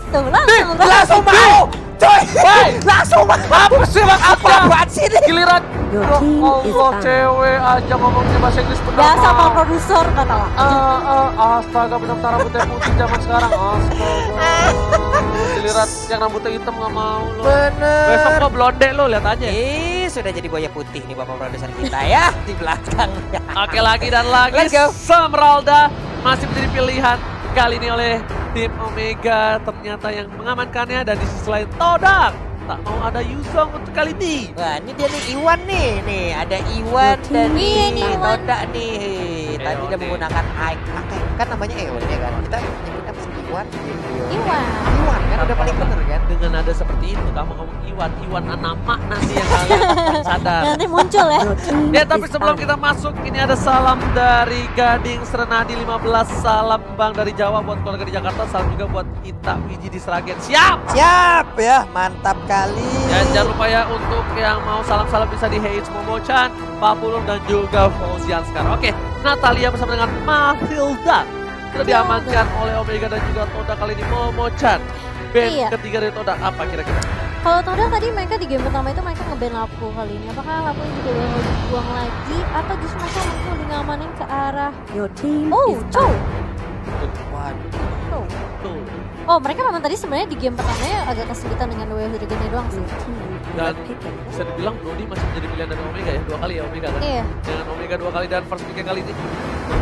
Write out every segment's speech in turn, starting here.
Tuh, langsung mau. Coy. Langsung mau. Apa sih maksudnya? Apaan sih ini? Giliran Your ya team is Allah, banned. cewek aja ngomongnya bahasa Inggris benar. Biasa sama produser kata lah. Astaga, benar-benar rambutnya putih zaman sekarang. Astaga. Giliran yang rambutnya hitam nggak mau lo. Bener. Besok gua blonde lo, lihat aja. Sudah jadi buaya putih nih bapak produser kita ya di belakang. Oke, lagi dan lagi Let's go. Smeralda masih menjadi pilihan kali ini oleh tim Omega, ternyata yang mengamankannya. Dan di sisi lain Todak tak mau ada Yuzong untuk kali ini. Wah, ini dia nih Iwan nih ada Iwan dan Iya, nih Iwan. Toda nih. Tadi Eone. dia menggunakan kan namanya Eone ya kan. Kita nyebutnya apa sih Iwan? Iwan. Iwan kan udah paling bener kan. Dengan nada seperti itu kamu ngomong Iwan nama nanti yang kalian sadar. Nanti muncul ya. Your team Ya, tapi is sebelum banned. kita masuk, ini ada salam dari Gading Serenadi 15, salam Bang dari Jawa buat keluarga di Jakarta, salam juga buat Ita Wiji di Sragen. Siap! Siap ya, mantap kali. Dan jangan lupa ya untuk yang mau salam-salam bisa di Heiz Momo-chan, Pak Pulung dan juga Fauzian sekarang. Oke, Natalia bersama dengan Matilda sudah diamankan oleh Omega dan juga Toda kali ini Momo-chan. Band Iya. ketiga dari Toda apa kira-kira? Kalau Toda tadi mereka di game pertama itu mereka nge-ban Lapu kali ini. Apakah Lapu ini juga bakal dibuang lagi atau justru mereka mungkin lebih ngamanin ke arah Your team Oh, is Chow. banned. Waduh. Chow. Tuh. Oh, mereka memang tadi sebenarnya di game pertamanya agak kesulitan dengan Way of the Dragon doang sih. Your team Dan will pick it. bisa dibilang Brody masih menjadi pilihan dari Omega ya, 2 kali ya Omega kan? Iya. Dengan Omega 2 kali dan first pick kali ini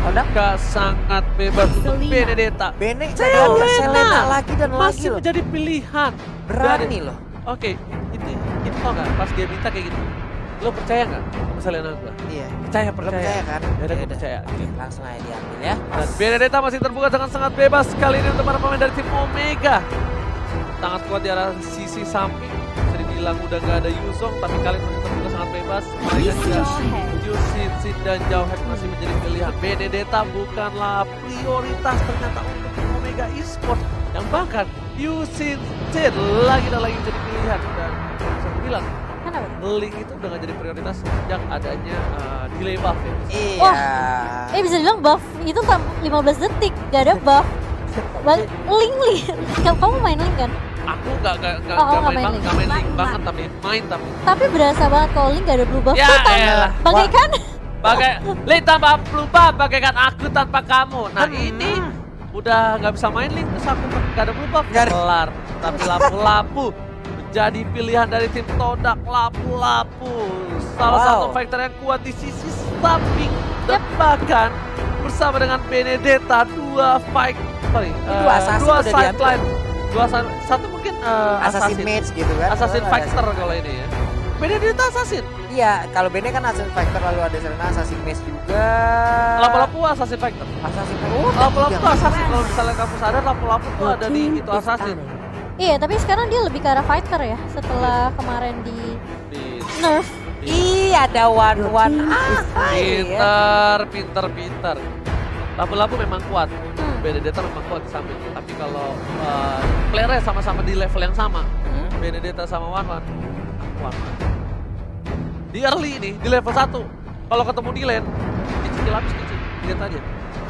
Omega sangat bebas untuk Selena. Benedetta. Bene Selena. Selena lagi dan lagi Masih loh. menjadi pilihan. Berani loh. Oke, itu tau gak pas dia minta kayak gitu, lo percaya gak sama Selena gua? Iya. Percaya, Lo percaya. percaya kan? Ya udah, Ya gua percaya. Oke, langsung aja diambil ya. Dan Benedetta masih terbuka dengan sangat bebas kali ini untuk para pemain dari tim Omega. Sangat kuat di arah sisi samping. Bisa dibilang udah gak ada Yuzong, tapi kalian masih terbuka sangat bebas. Mereka juga Yusin, Sin, dan Jauhead masih menjadi pilihan. Benedetta bukanlah prioritas ternyata untuk tim Omega Esports. Yang bahkan Yusin, Sin lagi dan lagi menjadi pilihan. Dan bisa dibilang Kenapa? Link itu udah gak jadi prioritas sejak adanya delay buff ya. Iya. Wah. Bisa dibilang buff itu 15 detik, gak ada buff. Link. Kamu main Link kan? Aku gak Oh, nggak main, main gak main Link banget tapi main tapi. Tapi berasa banget kalau Link gak ada blue buff Ya tuh elah. bagaikan Bagai Link tanpa lupa bagaikan aku tanpa kamu. Nah ini udah nggak bisa main Link, terus aku gak ada berubah Nggak ada. kelar. Tapi lapu-lapu menjadi pilihan dari tim Todak. Lapu-lapu salah Wow. satu fighter yang kuat di sisi samping dan bahkan bersama dengan Benedetta dua assassin dua udah sideline, satu mungkin Assassin Mage gitu kan. assassin Oh, fighter kalau ini ya. Benedetta assassin. Iya, kalau Bene kan Assassin Fighter lalu ada Selena Assassin Mage juga. Lapu-lapu assassin fighter. Assassin Fighter. Oh, Lapu-lapu tiga. tuh assassin, kalau misalnya kamu sadar lapu-lapu tuh Your ada di team itu is assassin. banned. Iya, tapi sekarang dia lebih ke arah fighter ya. Setelah kemarin di Di nerf. Ih, ada one. pinter, pinter. Lapu-lapu memang kuat. Hmm. Benedetta memang kuat di samping. Tapi kalau playernya sama-sama di level yang sama, Benedetta sama Wanwan, Wanwan. Di early ini, di level 1, kalau ketemu di lane, kecil habis kecil. Lihat aja.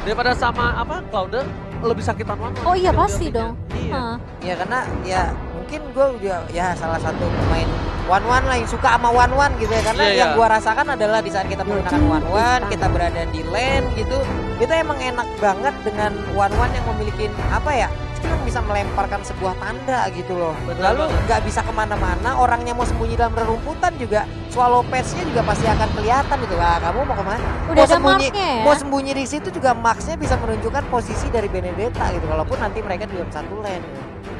Daripada sama Cloud lebih sakitan Wanwan. Oh iya Skill pasti buildingnya. dong. Iya. Hah. Ya karena ya mungkin gue juga ya salah satu pemain one lah yang suka sama one gitu ya karena Iya, yang iya. gue rasakan adalah di saat kita menggunakan one kita berada di lane gitu itu emang enak banget dengan one yang memiliki apa ya skill yang bisa melemparkan sebuah tanda gitu loh. Benar Lalu banget. nggak bisa kemana-mana orangnya mau sembunyi dalam rerumputan juga swallow patch-nya juga pasti akan kelihatan gitu. Wah kamu mau kemana? Udah ada sembunyi marknya ya? mau sembunyi di situ juga marksnya bisa menunjukkan posisi dari Benedetta gitu walaupun nanti mereka di dalam satu lane.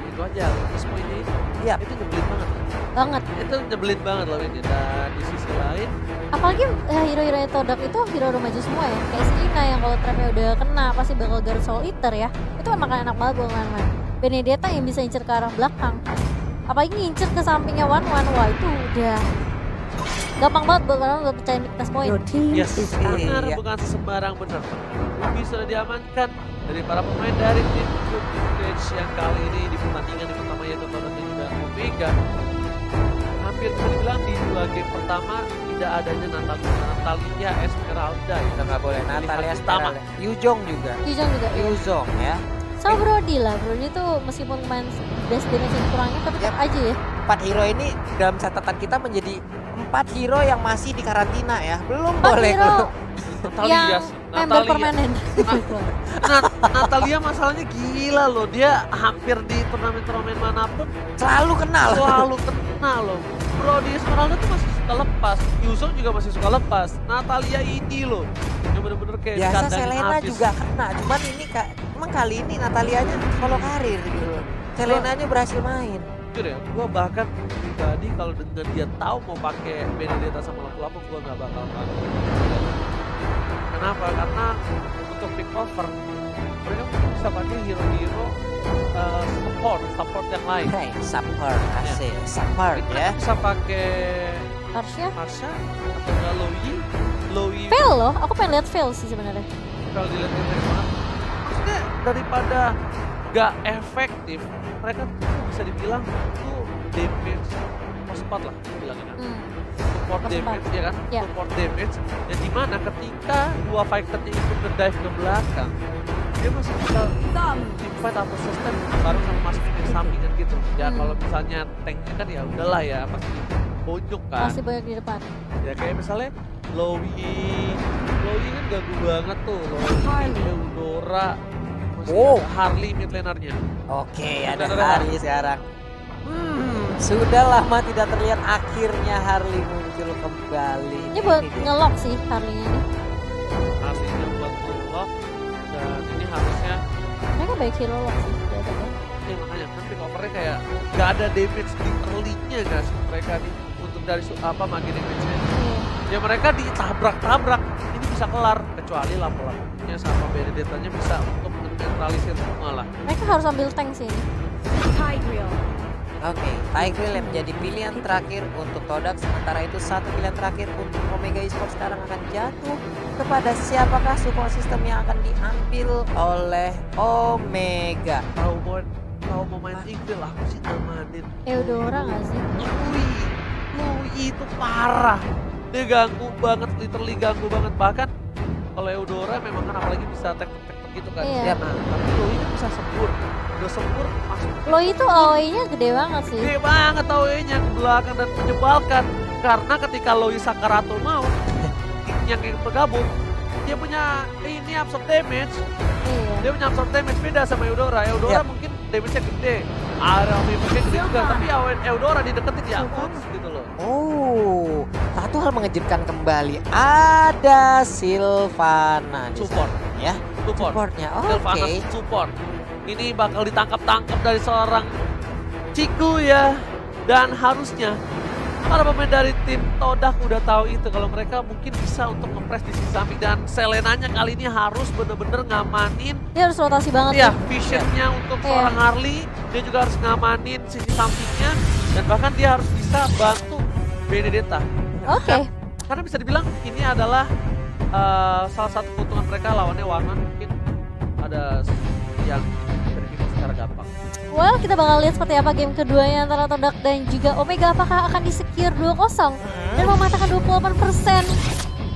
Itu aja, terus poinnya itu. Iya. Itu nyebelin banget. Banget. Itu nyebelin banget loh ini. Dan di sisi lain, Apalagi hero-hero Todak itu hero remaja semua ya. Kayak si Ina yang kalau trapnya udah kena pasti bakal Guard Soul Eater ya. Itu emang enak banget buat main-main. Benedetta yang bisa incer ke arah belakang. Apalagi ngincer ke sampingnya Wah itu udah gampang banget buat orang buat pecahin weakness point. Your team yes, is benar, banned. Iya. bukan sembarang benar. Ruby sudah diamankan dari para pemain dari tim Good Vintage yang kali ini di pertandingan yang pertama yaitu Todak dan juga Omega. Hampir bisa dibilang di 2 game pertama tidak adanya Natalia Esmeralda ya. Udah nggak boleh Pilihan Natalia utama. Esmeralda. Yuzong juga. Yuzong juga. Iya. Yuzong ya. Sama Brody lah, Brody tuh meskipun main dash damage yang kurangnya tapi tetap aja ya. 4 hero ini dalam catatan kita menjadi 4 hero yang masih di karantina ya. Belum 4 boleh hero keluar. Natalia yang sih, member Natalia. permanen. Natalia masalahnya gila loh, dia hampir di turnamen-turnamen manapun Selalu kenal. selalu kena loh. Brody Esmeralda tuh masih suka lepas, Yuzong juga masih suka lepas. Natalia ini loh, yang bener-bener kayak Biasa dikandangin Selena abis. juga kena, cuman ini emang kali ini Natalianya solo karir gitu. Selenanya berhasil main. Jujur ya, gue bahkan pribadi kalau dengan dia tahu mau pakai Benedetta sama lapu-lapu, gue nggak bakal pakai. Kenapa? Karena untuk pick over mereka bisa pakai hero-hero support yang lain. Hey, support, asik, support ya. Bisa pakai Harusnya Marsha atau nggak Loyi fail loh, aku pengen lihat fail sih sebenarnya. kalau dilihat dari mana. Maksudnya daripada nggak efektif, mereka tuh bisa dibilang tuh damage spot lah bilangnya. Support Pas damage empat. ya kan, Ya. support damage. Dan dimana ketika dua fighternya itu nge-dive ke belakang, dia masih bisa teamfight atau sustain baru sama masuk di sampingan gitu. Ya kalau misalnya tanknya kan ya udahlah ya pasti bonyok kan. Masih banyak di depan. Ya kayak misalnya Lowi kan ganggu banget tuh. Lowi, Eudora, masih Oh. ada Harley mid lanernya. Oke, ada Bener, Harley sekarang. Sudah lama tidak terlihat, akhirnya Harley muncul kembali. Ini buat dia. nge-lock sih Harley-nya ini. Harley-nya buat nge-lock dan ini harusnya Mereka baik hero lock sih biasanya. ya makanya kan pick overnya kayak gak ada damage di early-nya gak sih mereka nih untuk dari magi damage-nya. Iya. Ya mereka ditabrak-tabrak, ini bisa kelar kecuali lapu-lapunya sama Benedettanya bisa untuk menetralisir semua lah. Mereka harus ambil tank sih ini. Oke, Tigreal yang menjadi pilihan terakhir untuk Todak. Sementara itu satu pilihan terakhir untuk Omega Esports sekarang akan jatuh kepada siapakah support system yang akan diambil oleh Omega. Tahu mau main Tigreal aku sih namanin Eudora nggak sih? Lui itu parah. Dia ganggu banget, literally ganggu banget. Bahkan kalau Eudora memang kan apalagi bisa tek-tek gitu kan. Iya. Nah, tapi Lui kan bisa sempur. Udah sempur masuk. Lo itu AOE-nya gede banget sih. Gede banget AOE-nya ke belakang dan menyebalkan. Karena ketika Lui Sakaratul mau yang bergabung, dia punya ini absorb damage. Iya. Dia punya absorb damage beda sama Eudora. Eudora Yap. mungkin damage-nya gede. Area mungkin gede juga, tapi Eudora dideketin ya gitu loh. Oh, satu hal mengejutkan kembali, ada Sylvana di Support. sana, ya. Supportnya, Sylvanas oke. support. Ini bakal ditangkap-tangkap dari seorang Ciku ya. Dan harusnya para pemain dari tim Todak udah tahu itu kalau mereka mungkin bisa untuk ngepres di sisi samping, dan Selenanya kali ini harus bener-bener ngamanin Dia harus rotasi banget ya sih. visionnya untuk Iya. seorang Harley. Dia juga harus ngamanin sisi sampingnya dan bahkan dia harus bisa bantu Benedetta. Oke. Karena bisa dibilang ini adalah salah satu keuntungan mereka lawannya Warman, mungkin ada yang verifikasi secara gampang. Well, kita bakal lihat seperti apa game keduanya antara Todak dan juga Omega. Apakah akan disecure 2-0 dan mematahkan 28%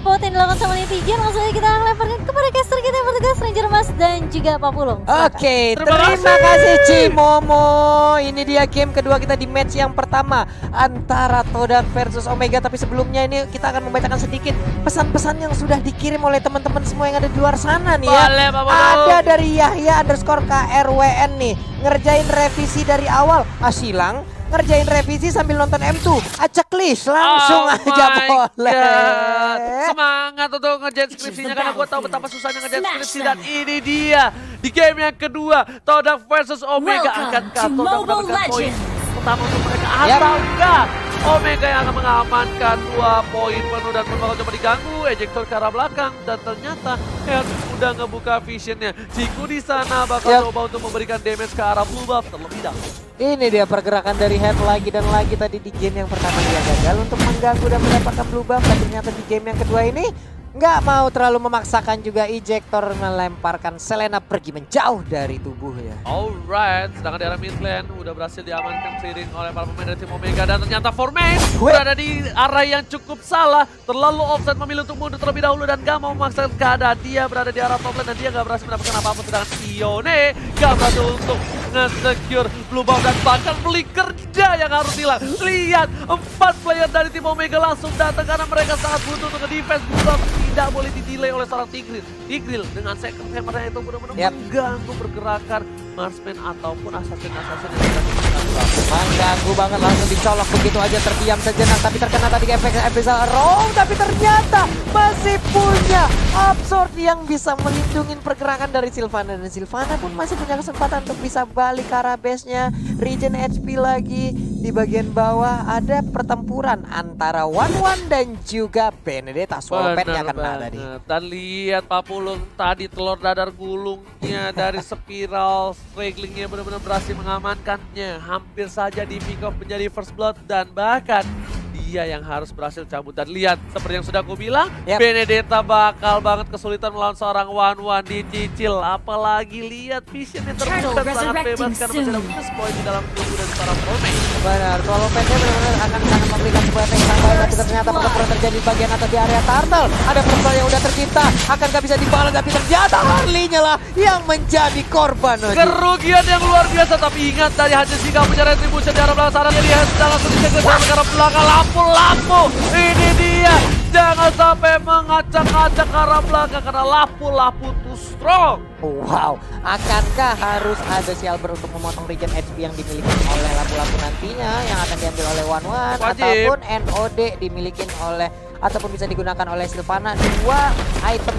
vote yang dilakukan sama netizen. Langsung aja kita lemparkan kepada caster kita yang bertugas, Ranger Mas dan juga Pak Pulung. Oke, Terima terima kasih. kasih Cimomo. Ini dia game kedua kita di match yang pertama antara Todak versus Omega. Tapi sebelumnya ini kita akan membacakan sedikit pesan-pesan yang sudah dikirim oleh teman-teman semua yang ada di luar sana nih ya. Boleh, Pak Pulung. Ada dari Yahya_KRWN nih, ngerjain revisi dari awal. Asilang ngerjain revisi sambil nonton M2. Aceklis langsung Oh aja my boleh. God. Semangat untuk ngerjain skripsinya karena gue tahu betapa susahnya ngerjain skripsi, dan ini dia di game yang kedua Todak versus Omega. Akankah Todak mendapatkan poin pertama untuk mereka atau enggak? Omega yang akan mengamankan 2 poin penuh dan bakal coba diganggu ejector ke arah belakang, dan ternyata Head udah ngebuka visionnya. Ciku di sana bakal coba untuk memberikan damage ke arah blue buff terlebih dahulu. Ini dia pergerakan dari Head lagi dan lagi. Tadi di game yang pertama dia gagal untuk mengganggu dan mendapatkan blue buff, dan ternyata di game yang kedua ini nggak mau terlalu memaksakan juga, ejector melemparkan Selena pergi menjauh dari tubuhnya. Alright, sedangkan di arah mid lane udah berhasil diamankan seiring oleh para pemain dari tim Omega dan ternyata Formate berada di arah yang cukup salah, terlalu offside, memilih untuk mundur terlebih dahulu dan gak mau memaksakan keadaan. Dia berada di arah top lane dan dia gak berhasil mendapatkan apa-apa, sedangkan Ione gak berhasil untuk nge-secure blue buff dan bahkan beli kerja yang harus hilang. Lihat, 4 player dari tim Omega langsung datang karena mereka sangat butuh untuk nge-defense blue buff. Tidak boleh di-delay oleh seorang Tigreal. Tigreal dengan second hammernya itu benar-benar mengganggu pergerakan marksman ataupun assassin-assassin yang sedang dilakukan. Mengganggu banget, langsung dicolok begitu aja, terdiam sejenak tapi terkena tadi efek Abyssal Roam, tapi ternyata masih punya Absorb yang bisa melindungi pergerakan dari Sylvana, dan Sylvana pun masih punya kesempatan untuk bisa balik ke arah base-nya. Regen HP lagi di bagian bawah, ada pertempuran antara Wanwan dan juga Benedetta. Swallow Pet-nya kena tadi. Dan lihat Pak Pulung tadi, telur dadar gulungnya dari spiral stragglingnya benar-benar berhasil mengamankannya. Hampir saja di pick off menjadi first blood dan bahkan dia yang harus berhasil cabut. Dan lihat, seperti yang sudah aku bilang, Benedetta bakal banget kesulitan melawan seorang Wanwan, dicicil. Apalagi lihat visionnya terbuka sangat bebas karena masih ada minus point di dalam tubuh dari seorang Formate. Benar, Swallow Pet-nya benar-benar akan sangat memberikan sebuah efek yang baik, tapi ternyata pertempuran terjadi di bagian atas di area Turtle. Ada pertempuran yang udah tercipta, akankah bisa dibalas, tapi ternyata Harley-nya lah yang menjadi korban. Kerugian yang luar biasa, tapi ingat tadi hanya jika punya retribution di arah belakang sana, dia langsung dicegah dari arah belakang. Lapu-lapu, ini dia. Jangan sampai mengacak-acak ke arah belakang karena lapu-lapu too strong. Wow, akankah harus ada Silver untuk memotong regen HP yang dimiliki oleh lapu-lapu nantinya yang akan diambil oleh Wanwan, ataupun NOD dimiliki oleh ataupun bisa digunakan oleh Sylvana. 2 item.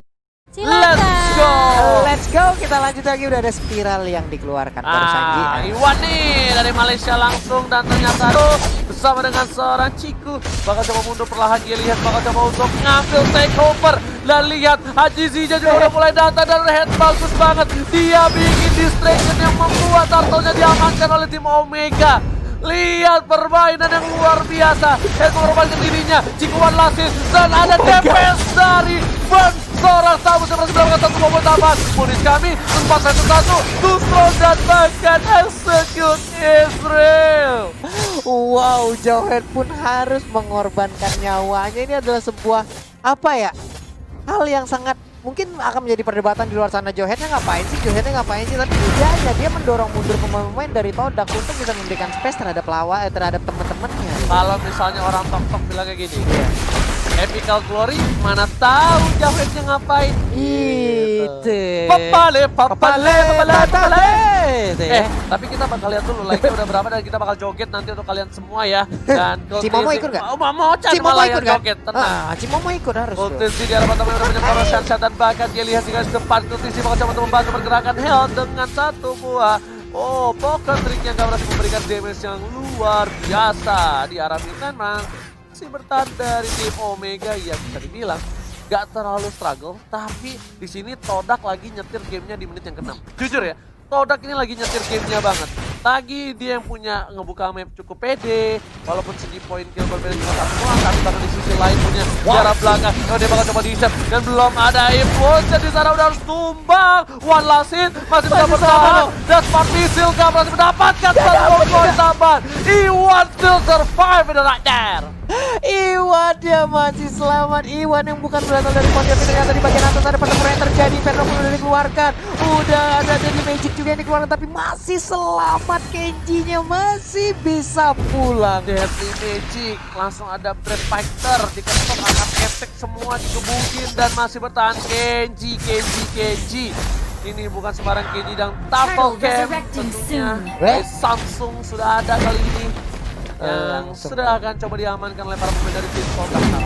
Let's go, kita lanjut lagi. Udah ada spiral yang dikeluarkan barusan. Iwan nih dari Malaysia langsung, dan ternyata tuh bersama dengan seorang Ciku bakal coba mundur perlahan. Dia lihat bakal coba untuk ngambil takeover, dan lihat Haji Zija juga udah mulai datang dan head bagus banget. Dia bikin distraction yang membuat Turtle-nya diamankan oleh tim Omega. Lihat permainan yang luar biasa. Head mengorbankan dirinya, Ciku one last hit, dan ada DPS dari Burn. Seorang tamu yang berhasil mendapatkan satu momen tambahan. Punis kami, 4-1-1, Tustro dan bahkan execute Israel. Wow, Jawhead pun harus mengorbankan nyawanya. Ini adalah sebuah, apa ya, hal yang sangat mungkin akan menjadi perdebatan di luar sana. Jawheadnya ngapain sih, tapi tidaknya dia mendorong mundur pemain-pemain dari Todak untuk bisa memberikan space terhadap terhadap teman-temannya. Kalau misalnya orang tok-tok bilang kayak gini, Epical Glory, mana tahu Jawheadnya ngapain? Itu. Papale. Tapi kita bakal lihat dulu like-nya udah berapa dan kita bakal joget nanti untuk kalian semua ya. Dan Cimomo ikut nggak? Mau malah yang joget, tenang. Cimomo ikut harus. Kultisi di arah pertama udah menyebar shot dan bahkan dia lihat di garis depan. Kultisi bakal coba untuk membantu pergerakan Hell dengan satu buah. Oh, poker triknya gak berhasil memberikan damage yang luar biasa di arah midlane. Masih bertahan dari tim Omega yang bisa dibilang gak terlalu struggle, tapi di sini Todak lagi nyetir gamenya di menit yang ke-6. Jujur ya, Todak ini lagi nyetir gamenya banget. Lagi dia yang punya ngebuka map cukup pede, walaupun segi poin kill berbeda cuma satu doang, tapi bahkan di sisi lain punya jarak belakang. Dia bakal coba di-set dan belum ada impulse di sana, udah harus tumbang. One last hit, masih bisa bertahan. Dan Smart Missile gak berhasil mendapatkan satu poin tambahan. Iwan still survive in the right there. Iwan dia masih selamat. Iwan yang bukan berasal dari pon, tapi ternyata di bagian atas ada pertempuran yang terjadi. Venom udah dikeluarkan, udah ada dari Magic juga yang dikeluarkan, tapi masih selamat. Kenji-nya masih bisa pulang. Deadly Magic langsung ada Brad Fighter diketok, anak ketek semua dikebukin dan masih bertahan. Kenji. Ini bukan sembarang Kenji dan Tackle Cam tentunya. Samsung sudah ada kali ini yang sudah akan coba diamankan oleh para pemain dari tim Todak.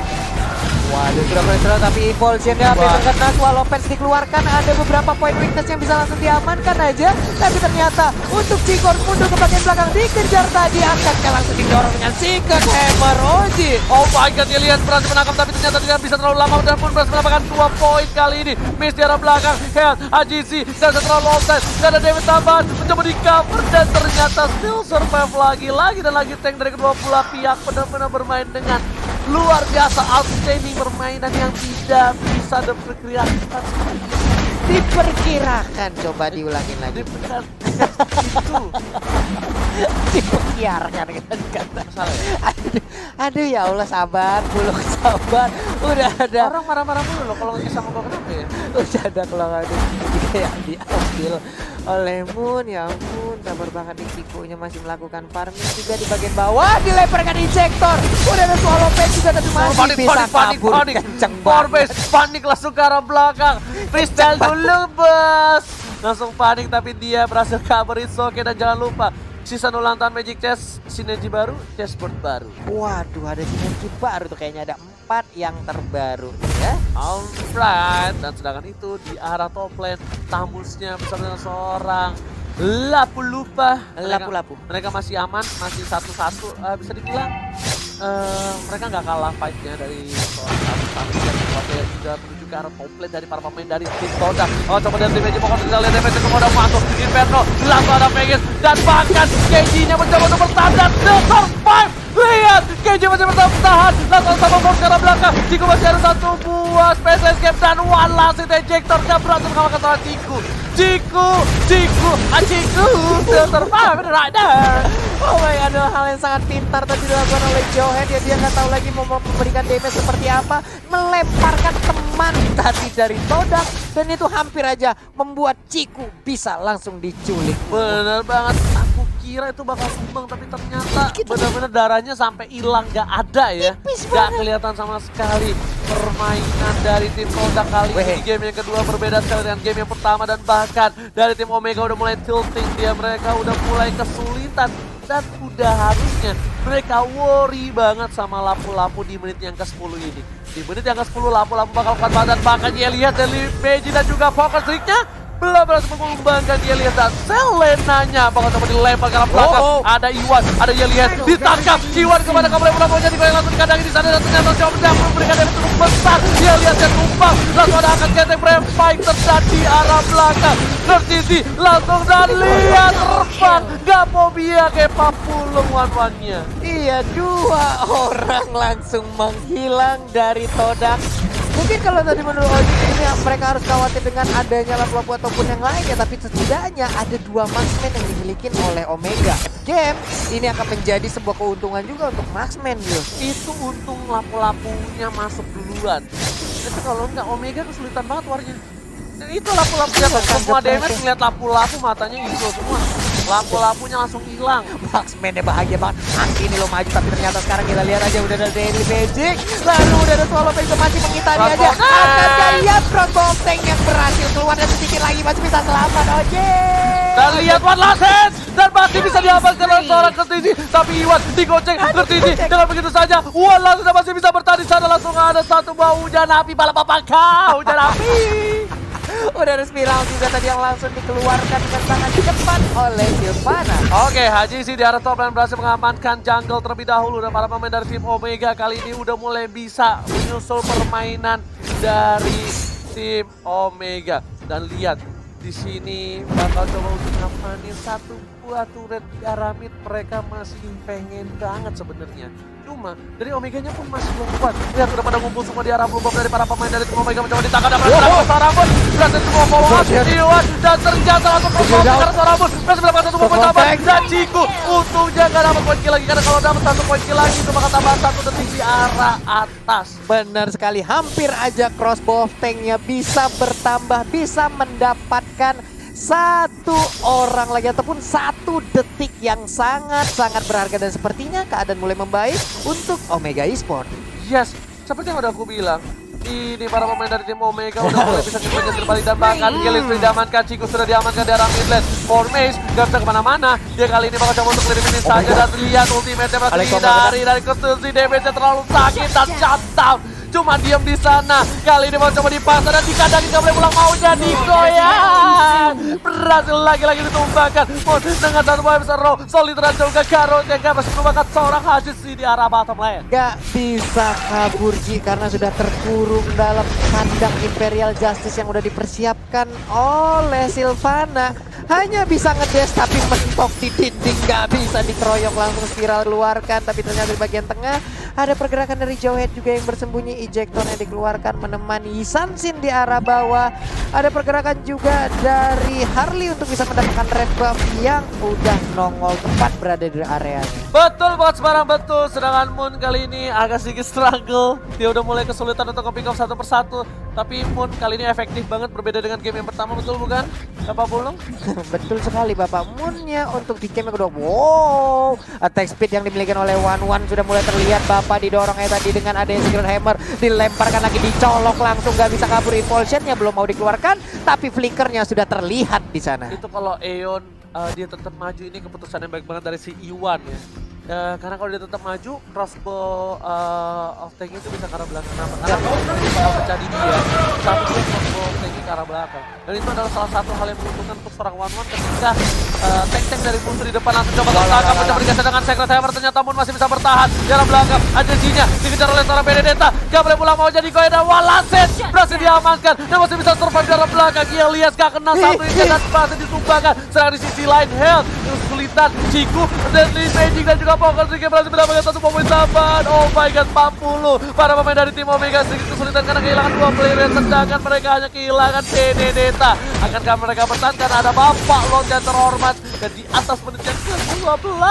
Waduh, sudah berhasil, tapi Impulsion-nya terkena. Swallow Pets dikeluarkan, ada beberapa poin weakness yang bisa langsung diamankan aja. Tapi ternyata untuk Cikor mundur ke bagian belakang, dikejar tadi, akankah langsung didorong dengan Secret Hammer Oji. Oh my god, dia lihat berhasil menangkap, tapi ternyata tidak bisa terlalu lama dan pun berhasil mendapatkan 2 poin kali ini. Miss di arah belakang, Health, AGC, dan terlalu offside, dan ada damage tambahan, mencoba di cover, dan ternyata still survive lagi dan lagi tank dari kedua belah pihak benar-benar bermain dengan luar biasa, outstanding permainan yang tidak bisa diperkirakan. Diperkirakan, coba diulangin lagi. Itu Diperkirakan kata. salah ya? Aduh ya Allah, sabar, buluk sabar. Udah ada. Orang marah-marah mulu loh kalau nggak sama gua, kenapa ya? Udah ada keluarga yang diambil oleh Moon. Ya ampun, sabar banget nih, Cikunya masih melakukan farming juga di bagian bawah, dilemparkan injektor. Udah ada Swallow Pen juga, tapi masih bisa kabur kenceng banget. Forbes panik langsung ke arah belakang. Freestyle dulu bos. Langsung panik tapi dia berhasil cover, it's okay. Dan jangan lupa season ulang tahun Magic Chess, sinergi baru, chessboard baru. Waduh, ada sinergi baru tuh, kayaknya ada 4 yang terbaru ya. Alright, dan sedangkan itu di arah top lane, Tamusnya bersama dengan seorang Lapu-Lupa. Lapu-Lapu. Mereka masih aman, masih 1-1. Bisa dibilang mereka nggak kalah fight-nya dari seorang Tamus yang juga menuju ke arah top lane dari para pemain dari tim Todak. Oh, coba dari tim Magic, pokoknya kita lihat damage yang udah masuk. Inferno, langsung ada Vegas, dan bahkan KG-nya mencoba untuk bertahan dan survive. Lihat, KJ masih bertahan, langsung sama force ke arah belakang. Ciku masih ada satu buah special escape dan one last hit ejector. Gak berhasil mengalahkan seorang Ciku. Ciku, still survive right there. Oh my god, adalah hal yang sangat pintar tadi dilakukan oleh Johan. Dia nggak tahu lagi mau memberikan damage seperti apa. Melemparkan teman tadi dari Todak. Dan itu hampir aja membuat Ciku bisa langsung diculik. Bener banget, aku kira itu bakal tumbang, tapi ternyata benar-benar darahnya sampai hilang, gak ada ya. Gak kelihatan sama sekali. Permainan dari tim Todak kali ini game yang kedua berbeda sekali dengan game yang pertama, dan bahkan dari tim Omega udah mulai tilting dia, mereka udah mulai kesulitan dan udah harusnya mereka worry banget sama Lapu-Lapu di menit yang ke-10 ini. Di menit yang ke-10 Lapu-Lapu bakal kuat banget, bahkan dia lihat dari Meiji dan juga Focus Trick-nya belum berhasil mengembangkan. Dia lihat dan Selenanya bakal coba dilempar ke arah belakang. Ada Iwan, ada dia lihat ditangkap. Iwan kepada Kamle Prabowo, jadi yang langsung dikandangin di sana, dan ternyata coba memberikan damage cukup besar. Dia lihat dan tumbang, langsung ada angkat ketek frame fighter dan di arah belakang. Tersisi langsung dan lihat terbang. Gak mau biar kayak papulung one-one-nya. Iya, 2 orang langsung menghilang dari Todak. Mungkin kalau tadi menurut Oji ini mereka harus khawatir dengan adanya Lapu-Lapu ataupun yang lainnya, tapi setidaknya ada 2 marksman yang dimiliki oleh Omega. Game ini akan menjadi sebuah keuntungan juga untuk marksman, Yus. Itu untung Lapu-Lapunya masuk duluan. Tapi kalau enggak, Omega kesulitan banget warnya. Dan itu Lapu-Lapunya semua damage, ngeliat Lapu-Lapu matanya hijau semua. Lapu-Lapunya langsung hilang. Marksman-nya bahagia banget. Ini lo maju, tapi ternyata sekarang kita lihat aja udah ada Daily Magic. Lalu udah ada Swallow Pen masih mengitari aja. Akankah lihat Crossbow Tank yang berhasil keluar dan sedikit lagi masih bisa selamat, Oje. Dan lihat one last hit, dan masih bisa diamankan oleh seorang Kertisi, tapi Iwan digoceng. Kertisi dengan begitu saja one last hit masih bisa bertahan di sana. Langsung ada satu bau hujan api, balap apa kau hujan api. Udah ada spiral juga tadi yang langsung dikeluarkan dengan sangat cepat oleh Silvana. Oke, Haji sih di arah top lane berhasil mengamankan jungle terlebih dahulu, dan para pemain dari tim Omega kali ini udah mulai bisa menyusul permainan dari tim Omega. Dan lihat di sini bakal coba untuk ngamanin satu buah turret di arah mid. Mereka masih pengen banget sebenarnya. Cuma dari Omeganya pun masih belum kuat. Lihat udah pada ngumpul semua di arah blue bomb dari para pemain dari tim Omega, mencoba ditangkap dan berhasil Rambut. Berhasil semua follow up Iwan, dan ternyata langsung crossbow karena seorang Rambut berhasil mendapatkan satu poin tambah. Dan Ciku untungnya gak dapat poin kill lagi, karena kalau dapat satu poin kill lagi itu bakal tambah 1 detik di arah atas. Benar sekali, hampir aja crossbow tanknya bisa bertambah, bisa mendapatkan 1 orang lagi ataupun 1 detik yang sangat-sangat berharga, dan sepertinya keadaan mulai membaik untuk Omega Esports. Yes, seperti yang udah aku bilang, ini para pemain dari tim Omega udah mulai bisa ngikutin terbalik, dan bahkan Gillis diamankan, Ciku sudah diamankan di arah mid lane. Formace gak bisa kemana-mana, dia kali ini bakal coba untuk eliminasi saja, dan lihat ultimate-nya berhasil dihindari dari Kesusi, damage-nya terlalu sakit dan shutdown. Cuma diam di sana, kali ini mau coba dipasang dan dikandangin, gak boleh pulang, mau jadi goyang. Berhasil lagi-lagi ditumbangkan. Dengan satu poin besar row, solid dan juga Garot yang gak bisa menumbangkan seorang Haji di arah bottom lane. Gak bisa kabur Ji, karena sudah terkurung dalam kandang Imperial Justice yang udah dipersiapkan oleh Silvana. Hanya bisa ngedes tapi mentok di dinding, gak bisa dikeroyok, langsung spiral keluarkan. Tapi ternyata di bagian tengah Ada pergerakan dari Jowhead juga yang bersembunyi, ejector yang dikeluarkan menemani Sansin di arah bawah. Ada pergerakan juga dari Harley untuk bisa mendapatkan red buff yang udah nongol tepat berada di areanya. Betul buat sebarang betul, sedangkan Moon kali ini agak sedikit struggle. Dia udah mulai kesulitan untuk nge-pick off satu persatu. Tapi Moon kali ini efektif banget, berbeda dengan game yang pertama, betul bukan? Bapak Pulung? Betul sekali Bapak. Moonnya untuk di game yang kedua. Wow, attack speed yang dimiliki oleh One sudah mulai terlihat. Bapak didorongnya tadi dengan adanya Secret Hammer, dilemparkan lagi, dicolok langsung, gak bisa kabur. Impulsionnya belum mau dikeluarkan, tapi flickernya sudah terlihat di sana. Itu kalau Aeon dia tetap maju, ini keputusan yang baik banget dari si Iwan ya. Karena kalau dia tetap maju, crossbow of tank itu bisa ke arah belakang. Kenapa? Karena kalau dia bakal pecah di dia, tapi dia crossbow of tank ke arah belakang. Dan itu adalah salah satu hal yang menguntungkan untuk seorang One ketika tank-tank dari musuh di depan langsung coba tertangkap, mencoba bergeser dengan Secret Hammer, ternyata Moon masih bisa bertahan di arah belakang. Agensinya dikejar oleh seorang Benedetta, gak boleh pulang mau jadi goyah, dan Walaset berhasil diamankan dan masih bisa survive di arah belakang. Elias gak kena satu ini dan berhasil ditumbangkan. Sedang di sisi lain Health kesulitan, Ciku, Deadly Magic dan juga Poker Trigger berhasil mendapatkan satu poin tambahan. Oh my god, 40 para pemain dari tim Omega sedikit kesulitan karena kehilangan 2 player, sedangkan mereka hanya kehilangan Benedetta. Akankah mereka bertahan karena ada Bapak Lord yang terhormat dan di atas menit yang ke-12.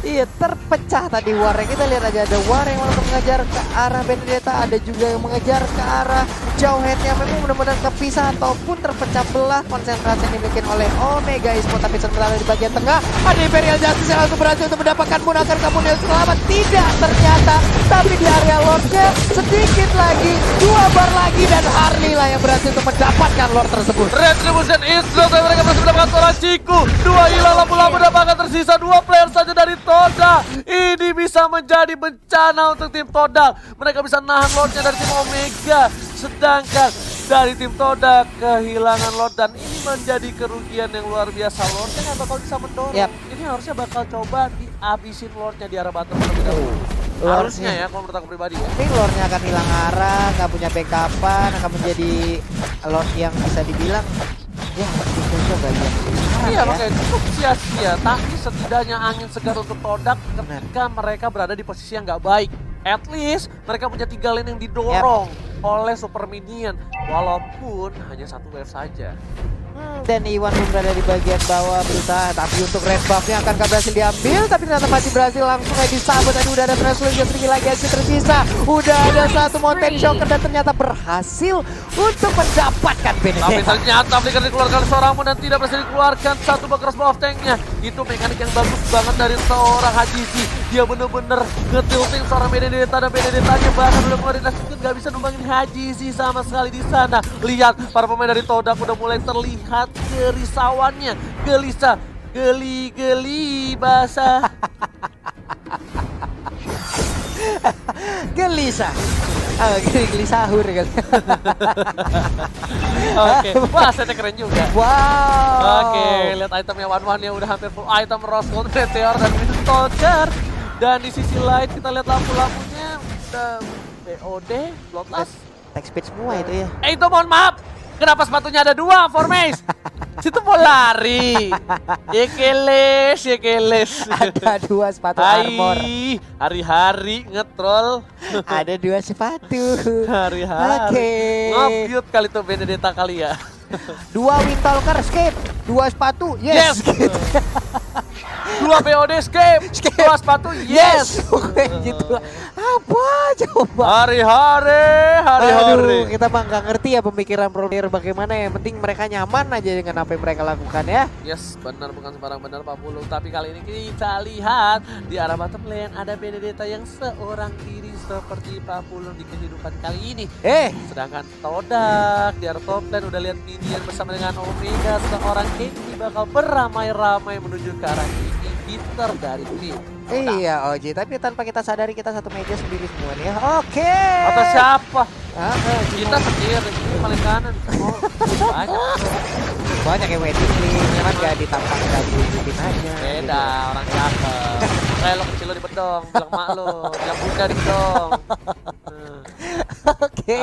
Iya, terpecah tadi warnya. Kita lihat aja, ada war yang langsung mengejar ke arah Benedetta, ada juga yang mengejar ke arah Jowhead-nya. Memang benar-benar kepisah ataupun terpecah belah konsentrasi yang dimiliki oleh Omega Esports. Tapi sementara di bagian tengah ada Imperial Justice yang langsung berhasil untuk mendapatkan Moon. Akankah Moon yang selamat? Tidak ternyata. Tapi di area Lord-nya sedikit lagi, 2 bar lagi, dan Harley lah yang berhasil untuk mendapatkan Lord tersebut. Retribution is lost dan mereka berhasil mendapatkan seorang Ciku. 2 hilang, lampu-lampu mendapatkan tersisa 2 player saja dari Todak. Ini bisa menjadi bencana untuk tim Todak. Mereka bisa nahan Lordnya dari tim Omega. Sedangkan dari tim Todak kehilangan Lord dan ini menjadi kerugian yang luar biasa. Lordnya nggak bakal bisa mendorong. Ini harusnya bakal coba dihabisin Lordnya di arah bottom terlebih dahulu. Harusnya ya, kalau menurut aku pribadi ya. Ini Lordnya akan hilang arah, nggak punya backupan, akan menjadi Lord yang bisa dibilang ya coba aja. Iya, makanya cukup sia-sia. Tapi setidaknya angin segar untuk Todak ketika mereka berada di posisi yang nggak baik. At least mereka punya 3 lane yang didorong oleh Super Minion, walaupun hanya 1 wave saja. Dan Iwan pun berada di bagian bawah berusaha, tapi untuk red buff-nya akankah berhasil diambil, tapi ternyata masih berhasil langsung aja disambut. Tadi udah ada Threshold yang sedikit lagi aja tersisa, udah ada 1 Mountain Shocker dan ternyata berhasil untuk mendapatkan Benedetta. Tapi ternyata flicker dikeluarkan seorang Moon dan tidak berhasil dikeluarkan 1 crossbow of tank-nya. Itu mekanik yang bagus banget dari seorang Hajisi. Dia bener-bener ngetilting seorang Benedetta dan Benedetta-nya bahkan udah mulai dinasikkan gak bisa numbangin Hajisi sama sekali di sana. Lihat para pemain dari Todak udah mulai terlihat kerisauannya, gelisah, geli-geli basah. Gelisah. Geli sahur kali. Oke, wah setnya keren juga. Wow. Oke, lihat itemnya One yang udah hampir full item, Rose Gold, Meteor, dan Stalker. Dan di sisi lain kita lihat lampu-lampunya udah BOD, Bloodlust. Attack speed semua itu ya. Itu mohon maaf, kenapa sepatunya ada 2, Formace? Situ mau lari. Yekeles. Ada 2 sepatu armor. Hari-hari ngetrol. Ada 2 sepatu. Hari-hari. Oke. Nge-build kali tuh Benedetta kali ya. 2 Windtalker escape, 2 sepatu, yes. 2 BOD escape, 2 sepatu, yes. Kayak gitu. Apa coba? Hari-hari. Aduh, kita mah nggak ngerti ya pemikiran pro player bagaimana ya. Penting mereka nyaman aja dengan apa yang mereka lakukan ya. Yes, benar, bukan sembarang benar Pak Pulung. Tapi kali ini kita lihat di arah bottom lane ada Benedetta yang seorang diri seperti Pak Pulung di kehidupan kali ini. Sedangkan Todak di arah top lane udah lihat minion bersama dengan Omega, seorang Kenny bakal beramai-ramai menuju ke arah inhibitor dari tim. Iya Oji, tapi tanpa kita sadari kita satu meja sendiri semua nih ya. Oke. Atau siapa? Kita sendiri, ini paling kanan. Oh, banyak yang waiting list, cuman gak ditampang, gak diikutin aja. Beda, orang cakep. Kayak lo kecil lo di bedong, bilang mak lo, bilang bunda di bedong. Oke,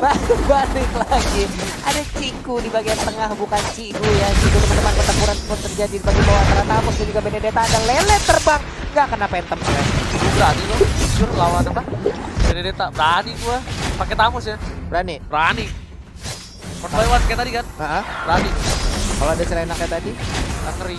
balik lagi. Ada Ciku di bagian tengah, bukan Ciku ya. Ciku teman-teman, pertempuran pun terjadi di bagian bawah antara Tamus dan juga Benedetta. Ada Lele terbang, nggak kena Phantom Slash. berani lo, jujur lawan apa? Benedetta, berani gua. Pakai Tamus ya, Berani. berani. One by one kayak tadi kan, Heeh. berani. Kalau ada Serena kayak tadi, Ngeri.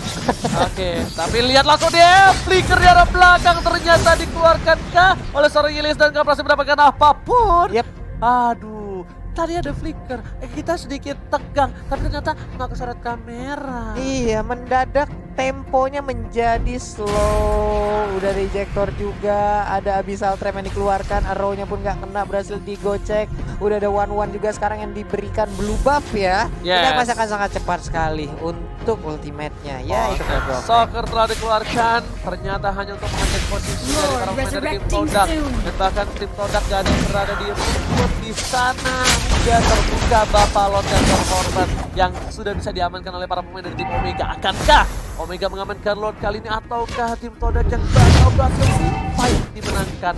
Oke, tapi lihat langsung dia flicker di arah belakang ternyata dikeluarkan kah oleh seorang Ilyes dan gak berhasil mendapatkan apapun. Yep. Aduh, tadi ada flicker. Kita sedikit tegang, tapi ternyata nggak kesorot kamera. iya mendadak temponya menjadi slow. Udah rejector juga, ada Abyssal Trap yang dikeluarkan, arrow-nya pun nggak kena, berhasil digocek. Udah ada 1-1 juga sekarang yang diberikan blue buff ya. Ini Yes. akan sangat cepat sekali untuk ultimate-nya. Ya, itu Oke, Pedro. Soccer telah dikeluarkan, ternyata hanya untuk mengecek posisi dari para pemain dari tim Todak. Dan bahkan tim Todak gak ada yang berada di rumput di sana. Udah terbuka Bapalot dan korban yang sudah bisa diamankan oleh para pemain dari tim Omega. Akankah Omega mengamankan Lord kali ini ataukah tim Todak yang bakal berhasil fight dimenangkan?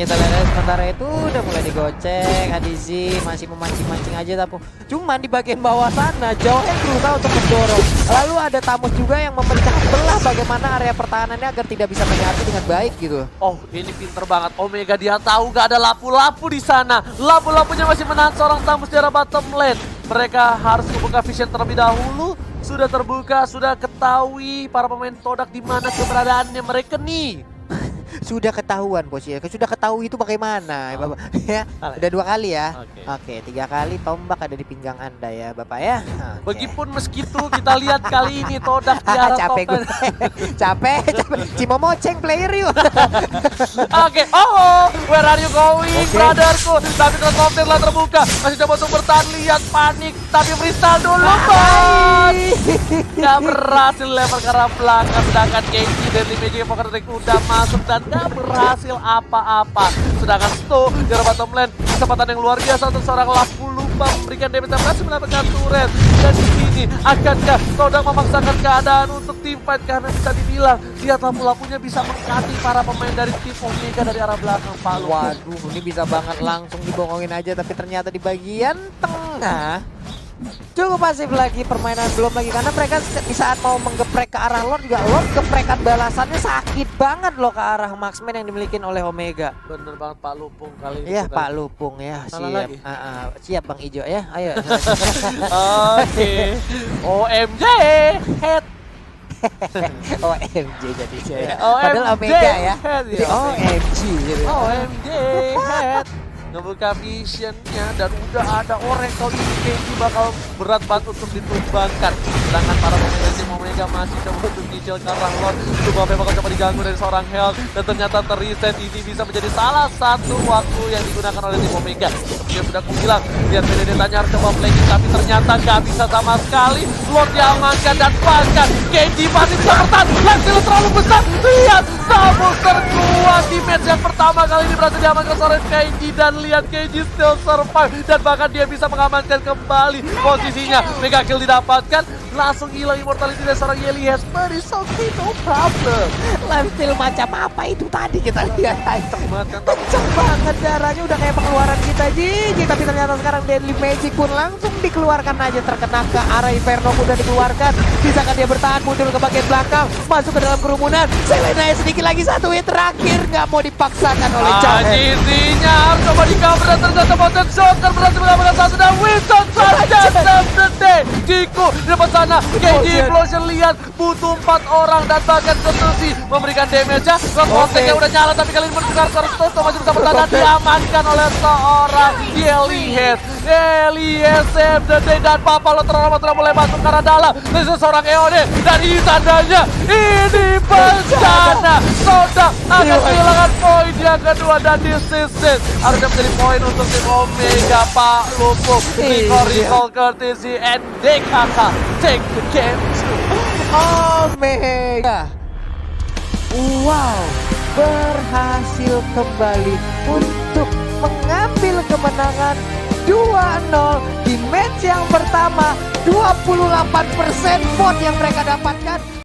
Kita lihat sementara itu udah mulai digocek. Adizi masih memancing-mancing aja, tapi cuman di bagian bawah sana Jauhen berusaha untuk mendorong. Lalu ada Tamus juga yang memecah belah bagaimana area pertahanannya agar tidak bisa menyatu dengan baik gitu. Oh, ini pinter banget. Omega dia tahu gak ada lapu-lapu di sana. Lapu-lapunya masih menahan seorang Tamus di arah bottom lane. Mereka harus membuka vision terlebih dahulu. Sudah terbuka, sudah ketahui para pemain Todak di mana keberadaannya mereka nih. Sudah ketahuan bos ya. Sudah ketahui itu bagaimana Oh. Bapak ya. Salah. Udah 2 kali ya. Oke. Oke, 3 kali tombak ada di pinggang Anda ya Bapak ya. Oke. Begipun meskitu kita lihat kali ini Todak di arah capek top gue. lane. capek. Cimo moceng player yuk. Oke, oh, where are you going, Oke. brotherku? Tapi transporter telah terbuka, masih coba untuk bertahan, lihat panik, tapi freestyle dulu, bos. Gak berhasil lempar ke arah belakang, sedangkan KG dari Magic Poker Trick udah masuk dan gak berhasil apa-apa. Sedangkan Sto di arah bottom lane, kesempatan yang luar biasa untuk seorang Lapu lupa memberikan damage dan berhasil mendapatkan turret. Dan di sini akankah Todak memaksakan keadaan untuk team fight karena bisa dibilang lihat lampu-lampunya bisa mengganti para pemain dari tim Omega dari arah belakang, Pak Lupu. Waduh, ini bisa banget langsung dibongongin aja, tapi ternyata di bagian tengah cukup pasif lagi, permainan belum lagi karena mereka di saat mau menggeprek ke arah Lord juga Lord geprekan balasannya sakit banget loh ke arah Marksman yang dimiliki oleh Omega. Bener banget Pak Lupung kali ini. Iya kita. Pak Lupung ya, Salah siap. lagi? Siap Bang Ijo ya, ayo. Oke. OMG head. OMG jadi saya. OMG Padahal Omega ya. head, Jadi OMG jadi. OMG head. Ngebuka visionnya dan udah ada orang kali ini KG bakal berat banget untuk ditumbangkan. Sedangkan para pemain dari tim Omega masih coba untuk nyicil ke arah Lord. Coba bakal coba diganggu dari seorang Health dan ternyata terreset. Ini bisa menjadi salah satu waktu yang digunakan oleh tim Omega. Seperti yang sudah aku bilang, lihat Benedettanya harus coba flanking tapi ternyata gak bisa sama sekali. Lord diamankan dan bahkan KG masih bisa bertahan. Langsung terlalu besar. Lihat Tamus terkuat di match yang pertama kali ini berhasil diamankan seorang KG dan lihat KG still survive dan bahkan dia bisa mengamankan kembali posisinya. Mega kill didapatkan, langsung hilang immortality dari seorang Ilyes, but it's okay, no problem. Lifesteal macam apa itu tadi kita lihat aja. Kan Kenceng banget darahnya, udah kayak pengeluaran kita Jiji. Tapi ternyata sekarang Deadly Magic pun langsung dikeluarkan aja, terkena ke arah Inferno udah dikeluarkan. Bisakah dia bertahan mundur ke bagian belakang, masuk ke dalam kerumunan. Selena sedikit lagi, satu hit terakhir nggak mau dipaksakan oleh Jauhen. Ajisinya harus coba di-cover dan ternyata Mountain Shocker berhasil mengamankan satu dan Winston saja save the day. Jiku di depan sana, KG Implosion lihat butuh 4 orang dan bahkan Ketusi memberikan damage-nya. Cross-contact-nya udah nyala tapi kali ini bertukar terus masih bisa bertahan dan diamankan oleh seorang Ilyes. Ilyes save the day dan Papalo telah mulai masuk ke arah dalam. Ini seorang EOD dan ini tandanya ini bencana. Todak akan kehilangan poin yang kedua dan this is it. Harusnya menjadi poin untuk tim Omega, Pak Lupung. Recall courtesy and DKK take the game to Omega. Wow, berhasil kembali untuk mengambil kemenangan 2-0 di match yang pertama. 28% vote yang mereka dapatkan.